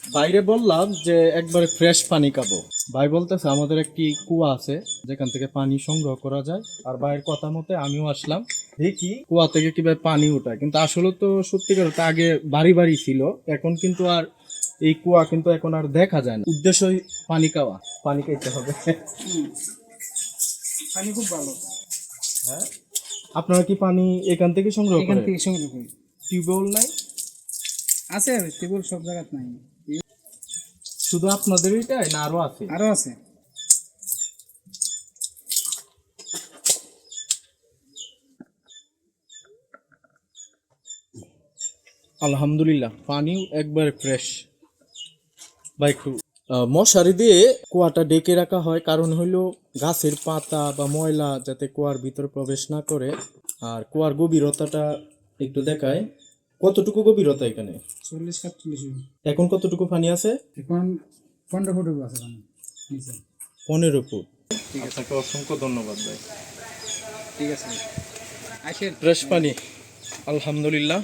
বাইরে বললাম যে একবারে ফ্রেশ পানি খাবো। ভাই বলতেছে আমাদের একটি কুয়া আছে যেখান থেকে পানি সংগ্রহ করা যায়। আর ভাইয়ের কথা মতে আমিও আসলাম, দেখি কুয়া থেকে কিভাবে পানি ওঠায়। কিন্তু আসলে তো সত্যিকার অর্থে আগে বাড়ি বাড়ি ছিল, এখন কিন্তু আর এই কুয়া কিন্তু এখন আর দেখা যায় না। উদ্দেশ্যই পানি খাওয়া, পানি খাইতে হবে। পানি খুব ভালো। হ্যাঁ, আপনারা কি পানি এখান থেকে সংগ্রহ এখান করেন? থেকে সংগ্রহ করি। টিউবওয়েল নাই? আছে টেবিল সব জায়গায় নাই, শুধু আপনাদের এটাই না আরো আছে? আরো আছে। আলহামদুলিল্লাহ, পানিও একবার ফ্রেশ। বা একটু মশারি দিয়ে কুয়াটা ডেকে রাখা হয়, কারণ হইলো গাছের পাতা বা ময়লা যাতে কুয়ার ভিতরে প্রবেশ না করে। আর কুয়ার গভীরতাটা একটু দেখায়, কতটুকু গভীরতা এখানে? 40-45। এখন কতটুকু পানি আছে? এখন 15 ফুট আছে পানি নিচে। 15 ফুট। আপনাকে অসংখ্য ধন্যবাদ ভাই। ঠিক আছে, আসেন। ফ্রেশ পানি, আলহামদুলিল্লাহ।